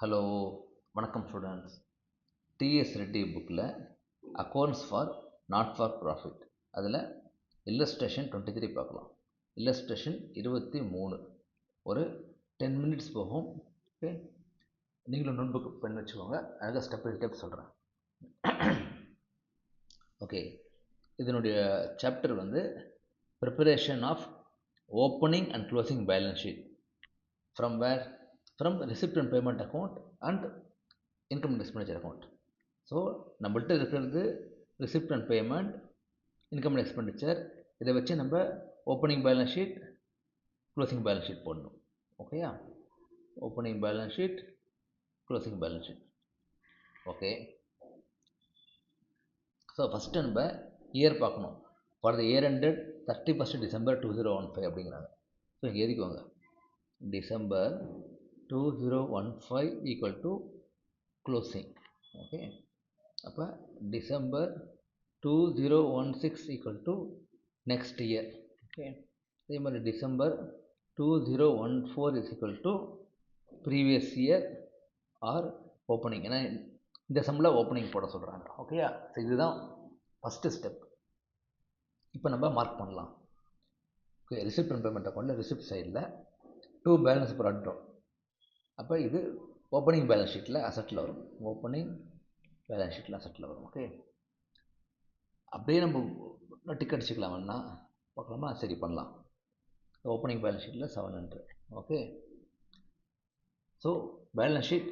Hello வணக்கம் students. DS Reddy புக்கில் accounts for not for profit அதில் இல்லஸ்ட்ரேஷன் 23 பார்க்கலாம். இல்லஸ்ட்ரேஷன் 23 ஒரு 10 மினிட்ஸ் போகும். ஓகே, நீங்களும் நோட் புக் பென் வச்சுக்கோங்க. அழகாக ஸ்டெப் பை ஸ்டெப் சொல்கிறேன். ஓகே, இதனுடைய சாப்டர் வந்து preparation of opening and closing balance sheet from where from receipt and payment account and income and expenditure account. So நம்மள்கிட்ட இருக்கிறது receipt and payment, income and expenditure. இதை வச்சு நம்ம opening balance sheet, closing balance sheet போடணும். ஓகேயா? Opening balance sheet, closing balance sheet. Okay, so first நம்ம year பார்க்கணும். For the year ended 31st December 2015 அப்படிங்கிறாங்க. ஸோ இங்கே எழுதிக்கோங்க, December 2015 equal to closing. Okay, அப்போ December 2016 equal to next year. Okay, அதே மாதிரி December 2014 is equal to previous year or opening. ஏன்னா இந்த சம்மில் ஓப்பனிங் போட சொல்கிறாங்க. ஓகேயா? ஸோ இதுதான் ஃபஸ்ட்டு ஸ்டெப். இப்போ நம்ம மார்க் பண்ணலாம். ஓகே, ரிசிப்ட் அண்ட் பேமெண்ட் அக்கௌண்ட்டில் ரிசிப்ட் சைடில் 2 பேலன்ஸ் ப்ராடக்ட். அப்போ இது ஓப்பனிங் பேலன்ஸ் ஷீட்டில் அசட்டில் வரும். ஓப்பனிங் பேலன்ஸ் ஷீட்டில் அசட்டில் வரும். ஓகே, அப்படியே நம்ம டிக்கெட் அடிச்சுக்கலாம்னா பார்க்கலாமா? சரி, பண்ணலாம். ஓப்பனிங் பேலன்ஸ் ஷீட்டில் 700. Okay, so balance sheet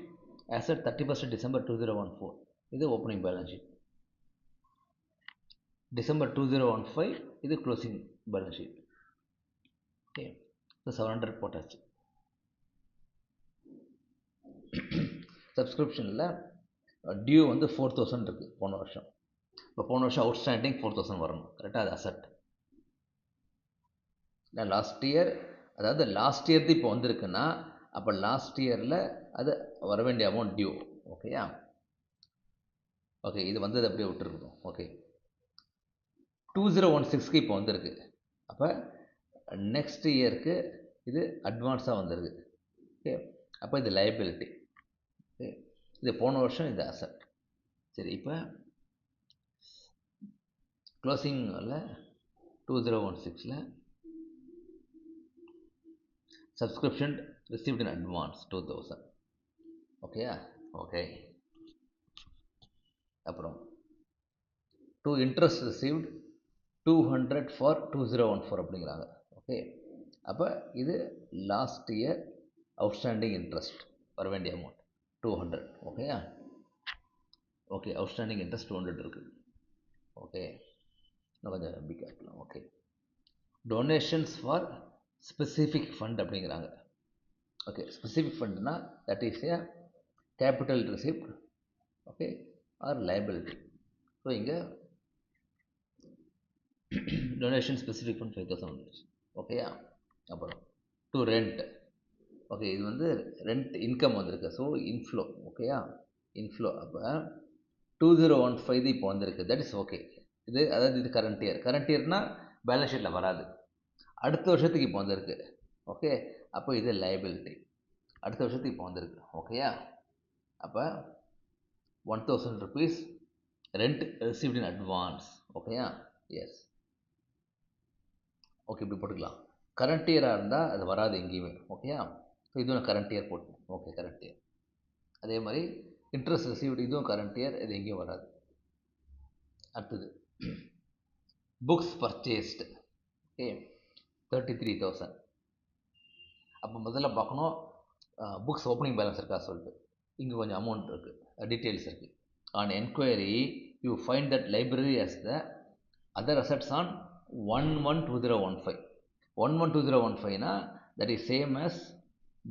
asset 31st December 2014. இது ஓப்பனிங் பேலன்ஸ் ஷீட். டிசம்பர் 2015 இது closing balance sheet. Okay, so 700 போட்டாச்சு. சப்ஸ்கிரிப்ஷனில் டியூ வந்து 4000 இருக்குது போன வருஷம். இப்போ போன வருஷம் அவுட்ஸ்டாண்டிங் 4000 வரணும். கரெக்டாக? அது அசட். லாஸ்ட் இயர், அதாவது லாஸ்ட் இயர்து இப்போ வந்திருக்குன்னா அப்போ லாஸ்ட் இயரில் அது வர வேண்டிய அமௌண்ட் டியூ. ஓகேயா? ஓகே, இது வந்தது அப்படியே விட்டுருக்கணும். ஓகே, 2016க்கு இப்போ வந்திருக்கு. அப்போ நெக்ஸ்ட் இயருக்கு இது அட்வான்ஸாக வந்துடுது. ஓகே, அப்போ இது லைபிலிட்டி. ஓகே, இது போன வருஷம், இது அசட். சரி, இப்போ க்ளோசிங்கில் 2016ல் சப்ஸ்கிரிப்ஷன் ரிசீவ்ட் இன் அட்வான்ஸ் 2000. ஓகேயா? ஓகே, அப்புறம் டு இன்ட்ரெஸ்ட் ரிசீவ்ட் 200 ஃபார் 2014 அப்படிங்கிறாங்க. ஓகே, அப்போ இது லாஸ்ட் இயர் அவுட்ஸ்டாண்டிங் இன்ட்ரெஸ்ட் வர வேண்டிய அமௌண்ட் 200. ஓகேயா? ஓகே, அவுட்ஸ்டாண்டிங் இன்ட்ரெஸ்ட் 200 இருக்குது. ஓகே, இன்னும் கொஞ்சம் பிக் ஆக்கலாம். Okay, donations for specific fund அப்படிங்கிறாங்க. ஓகே, ஸ்பெசிஃபிக் ஃபண்ட்னா that is a capital receipt. Okay, or liability. So இங்கே டொனேஷன் ஸ்பெசிஃபிக் ஃபண்ட் 5000 வந்துருச்சு. ஓகேயா? அப்புறம் டு ரெண்ட். ஓகே, இது வந்து ரெண்ட் இன்கம் வந்திருக்கு. So inflow. ஓகேயா? இன்ஃப்ளோ. அப்போ 2015 இப்போ வந்திருக்கு. That is okay. இது அதாவது இது கரண்ட் இயர். கரண்ட் இயர்னால் பேலன்ஸ் ஷீட்டில் வராது. அடுத்த வருஷத்துக்கு இப்போ வந்திருக்கு. ஓகே, அப்போ இது லைபிலிட்டி. அடுத்த வருஷத்துக்கு இப்போ வந்திருக்கு. ஓகேயா? அப்போ 1000 rupees rent received in advance. ஓகேயா? எஸ். ஓகே, இப்படி போட்டுக்கலாம். கரண்ட் இயராக இருந்தால் அது வராது எங்கேயுமே. ஓகேயா? ஸோ இதுவும் கரண்ட் இயர் போட்டு. Okay, current year. அதே மாதிரி இன்ட்ரெஸ்ட் ரிசீவ்டு, இதுவும் கரண்ட் இயர், இது எங்கேயும் வராது. அடுத்தது புக்ஸ் பர்ச்சேஸ்டு. ஓகே, 33,000. அப்போ முதல்ல பார்க்கணும் புக்ஸ் ஓப்பனிங் பேலன்ஸ் இருக்கா சொல்லிட்டு. இங்கே கொஞ்சம் அமௌண்ட் இருக்குது, டீட்டெயில்ஸ் இருக்குது. On enquiry you find that library as the other assets on 1/1/2015. 1/1/2015னா that is same as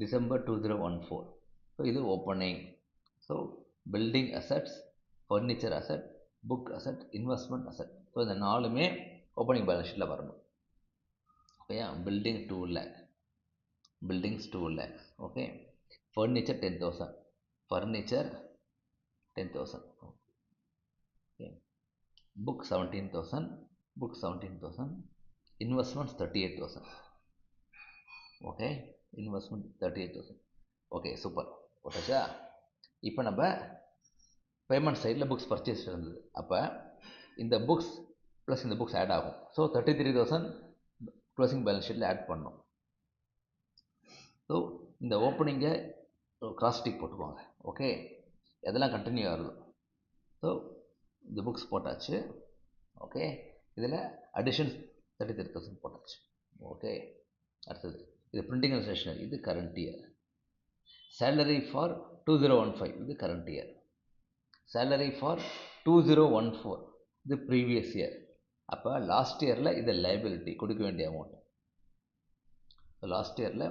December 2014. So இது opening. So building assets, furniture asset, book asset, investment asset. So இந்த 4மே ஓப்பனிங் பேலன்ஸ் ஷீட்டில் வரணும். ஓகேயா? Building 2 lakh, buildings 2 lakhs. Okay, furniture 10,000, furniture 10,000. Okay, book 17,000, book 17,000, investments 38,000. Okay, investment 38,000. Okay, super. போட்டாச்சா? இப்போ நம்ம payment சைடில் புக்ஸ் பர்ச்சேஸ் இருந்தது. அப்போ இந்த புக்ஸ் ப்ளஸ் இந்த புக்ஸ் ஆட் ஆகும். ஸோ 33,000 க்ளோசிங் பேலன்ஸ் ஷீட்டில் ஆட் பண்ணோம். ஸோ இந்த ஓப்பனிங்கை கிராஸ் டிக் போட்டுக்கோங்க. ஓகே, எதெல்லாம் கண்டினியூ ஆகுது. ஸோ இந்த புக்ஸ் போட்டாச்சு. ஓகே, இதில் அடிஷன் 33,000 போட்டாச்சு. ஓகே, அடுத்தது இது பிரிண்டிங் அண்ட் ஸ்டேஷனரி, இது கரண்ட் இயர். சேலரி ஃபார் 2015 இது கரண்ட் இயர். சேலரி ஃபார் 2014 இது ப்ரீவியஸ் இயர். அப்போ லாஸ்ட் இயரில் இது லைபிலிட்டி, கொடுக்க வேண்டிய அமௌண்ட். லாஸ்ட் இயரில்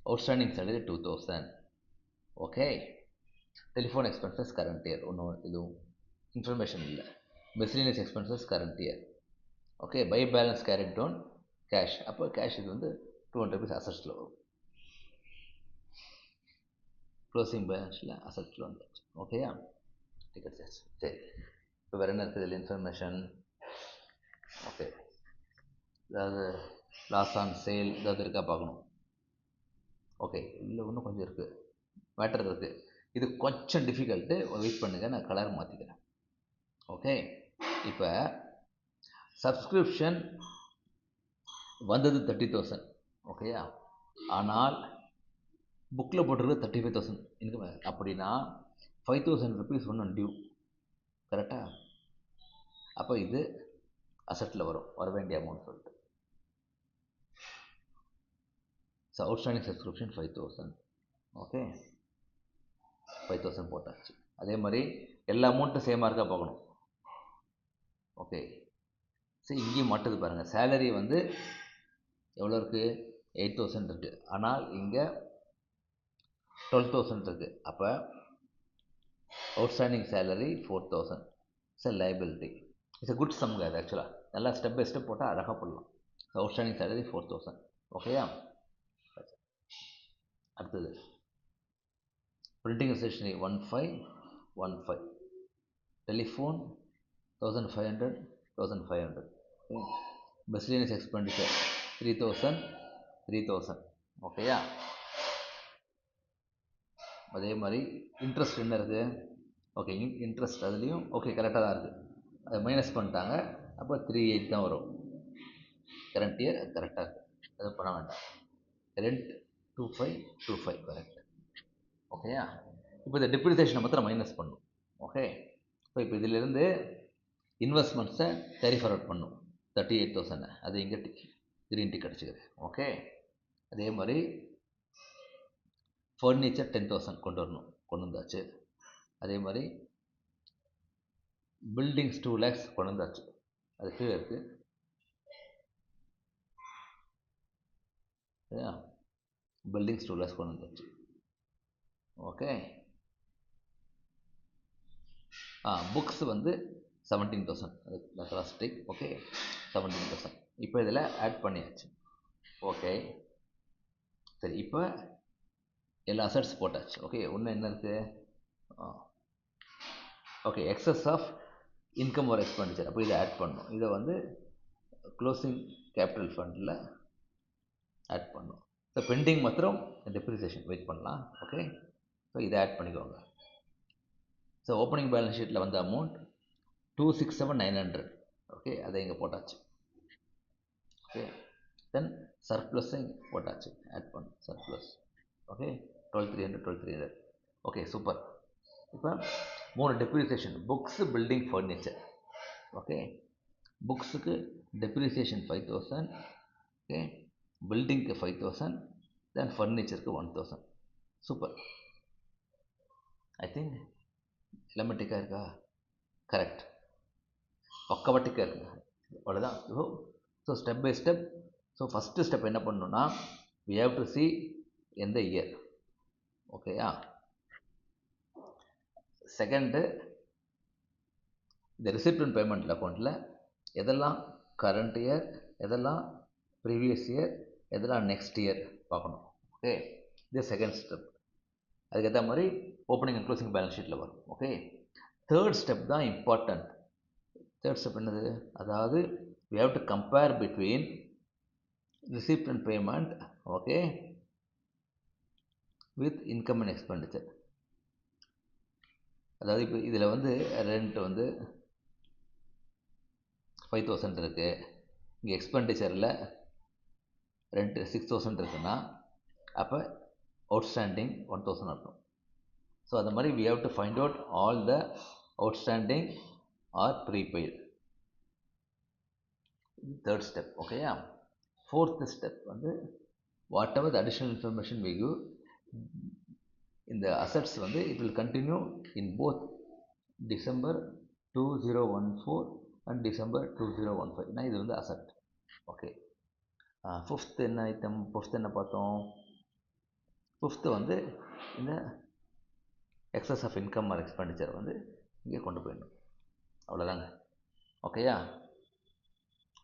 outstanding salary 2000. Okay, telephone expenses current year, ஒன்றும் இதுவும் இன்ஃபர்மேஷன் இல்லை. Miscellaneous expenses current year. Okay, by balance carried down cash. அப்போ கேஷ் இது வந்து 200 rupees அசட்ஸில் வரும். க்ளோசிங் பேலன்ஸில் அசட்ஸில் வந்துச்சு. ஓகேயா, டிக்கெட் சேல்ஸ். சரி, இப்போ வேறு என்ன இருக்குது இதில் இன்ஃபர்மேஷன்? ஓகே, ஏதாவது லாஸ் ஆன் சேல் ஏதாவது இருக்கா பார்க்கணும். ஓகே, இல்லை இன்னும் கொஞ்சம் இருக்குது, மேட்டர் இருக்குது. இது கொஞ்சம் டிஃபிகல்ட்டு, வெயிட் பண்ணுங்கள், நான் கலர் மாற்றிக்கிறேன். ஓகே, இப்போ சப்ஸ்கிரிப்ஷன் வந்தது 30,000. ஓகேயா, ஆனால் புக்கில் போட்டிருக்கு 35,000 இன்கம். அப்படின்னா 5,000 rupees ஒன்றும் டியூ. கரெக்டாக? அப்போ இது அசட்டில் வரும், வர வேண்டிய அமௌண்ட் சொல்லிட்டு. So outstanding subscription 5,000. ஓகே, 5,000 போட்டாச்சு. அதே மாதிரி எல்லா அமௌண்ட்டும் சேமாக இருக்கா பார்க்கணும். ஓகே, சரி, இங்கேயும் மாட்டுது பாருங்கள். சேலரி வந்து எவ்வளோ இருக்குது? 8,000 இருக்குது. ஆனால் இங்கே 12,000 இருக்குது. அப்போ outstanding salary 4,000. It's liability. It's good sum அது ஆக்சுவலாக. நல்லா ஸ்டெப் பை ஸ்டெப் போட்டால் அழகாக போடலாம். Outstanding salary 4,000. ஓகேயா, அடுத்தது printing stationery 1515. Telephone 1,500 1,500. Miscellaneous expenditure 3,000 3,000. ஓகேயா, அதே மாதிரி இன்ட்ரெஸ்ட் என்ன இருக்குது? ஓகே, இன்ட்ரெஸ்ட் அதுலேயும் ஓகே கரெக்டாக தான் இருக்குது. அதை மைனஸ் பண்ணிட்டாங்க. அப்போ 3,800 தான் வரும். கரண்ட் இயர் அது கரெக்டாக இருக்குது, அது பண்ண வேண்டாம். Rent 2,525 correct. ஓகேயா, இப்போ இந்த டிப்ரிசியேஷனை மாத்திரம் மைனஸ் பண்ணும். ஓகே, இப்போ இதிலிருந்து இன்வெஸ்ட்மெண்ட்ஸை கேரி ஃபார்வர்ட் பண்ணும் 38,000. அது இங்கே கிரீன் டிக் அடிச்சுக்கிறேன். ஓகே, அதே மாதிரி ஃபர்னிச்சர் 10,000 கொண்டு வரணும், கொண்டு வந்தாச்சு. அதே மாதிரி பில்டிங்ஸ் 2 lakhs கொண்டு வந்தாச்சு, அது கீழே இருக்குது. பில்டிங்ஸ் 2 lakhs கொண்டு வந்தாச்சு. ஓகே, புக்ஸ் வந்து 17,000, அது கிராஸ் டிக். ஓகே, 17,000 இப்போ இதில் ஆட் பண்ணியாச்சு. ஓகே, சரி, இப்போ எல்லா அசட்ஸ் போட்டாச்சு. ஓகே, ஒன்று என்ன இருக்குது? ஓகே, எக்ஸஸ் ஆஃப் இன்கம் ஒரு எக்ஸ்பெண்டிச்சர். அப்போ இதை ஆட் பண்ணணும். இதை வந்து க்ளோசிங் கேபிட்டல் ஃபண்டில் ஆட் பண்ணணும். ஸோ பெண்டிங் மாத்திரம் டெப்ரிசியேஷன் வெயிட் பண்ணலாம். ஓகே, ஸோ இதை ஆட் பண்ணிக்கோங்க. ஸோ ஓப்பனிங் பேலன்ஸ் ஷீட்டில் வந்த அமௌண்ட் 267,900. ஓகே, அதை இங்கே போட்டாச்சு. ஓகே, தென் சர்ப்ளஸை இங்கே போட்டாச்சு, ஆட் பண்ணு சர்ப்ளஸ். ஓகே, 12,300 12,300. Okay, super. இப்போ 3 depreciation: books, building, furniture. Okay, புக்ஸுக்கு டெப்ரிசியேஷன் 5,000. ஓகே, பில்டிங்க்கு 5,000, தென் ஃபர்னிச்சருக்கு 1,000. சூப்பர். ஐ திங்க் எல்லாமே டிக்காக இருக்கா? கரெக்ட், பக்கவாக டிக்காக இருக்குங்க. அவ்வளோதான். So step by step. So first step என்ன பண்ணணுன்னா, we have to see எந்த இயர். ஓகேயா, செகண்டு இந்த ரிசிப்ட் அண்ட் பேமெண்ட் அக்கௌண்ட்டில் எதெல்லாம் கரண்ட் இயர், எதெல்லாம் ப்ரீவியஸ் இயர், எதெல்லாம் நெக்ஸ்ட் இயர் பார்க்கணும். ஓகே, இது செகண்ட் ஸ்டெப். அதுக்கேற்ற மாதிரி ஓப்பனிங் அண்ட் க்ளோசிங் பேலன்ஸ் ஷீட்டில் வரும். ஓகே, தேர்ட் ஸ்டெப் தான் இம்பார்ட்டன்ட். தேர்ட் ஸ்டெப் என்னது? அதாவது we have to compare between receipt and payment, okay, with income and expenditure. அதாவது இப்போ இதில் வந்து ரெண்ட் வந்து 5000 இருக்குது, இங்கே எக்ஸ்பெண்டிச்சரில் ரெண்ட் 6000 இருக்குன்னா அப்போ அவுட்ஸ்டாண்டிங் 1000 அர்த்தம். ஸோ அந்த மாதிரி we have to find out all the outstanding or prepaid. Third step, ஓகேயா. Fourth step வந்து whatever the additional information we give, இந்த assets வந்து it will continue in both December 2014 and December 2015. ஏன்னா இது வந்து asset. ஓகே. ஃபிஃப்த் என்ன item, fifth என்ன பார்த்தோம், ஃபிஃப்த்து வந்து இந்த excess of income or expenditure வந்து இங்கே கொண்டு போயிடணும். அவ்வளோதாங்க. ஓகேயா.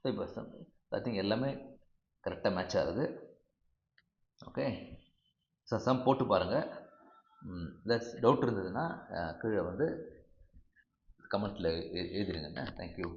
ஸோ இப்போ ஐ திங்க் எல்லாமே கரெக்டாக மேட்ச் ஆகுது. ஓகே. ஸோ சம் போட்டு பாருங்கள். ஏதாச்சும் டவுட் இருந்ததுன்னா கீழே வந்து கமெண்ட்டில் எழுதிடுங்கண்ணா. தேங்க்யூ.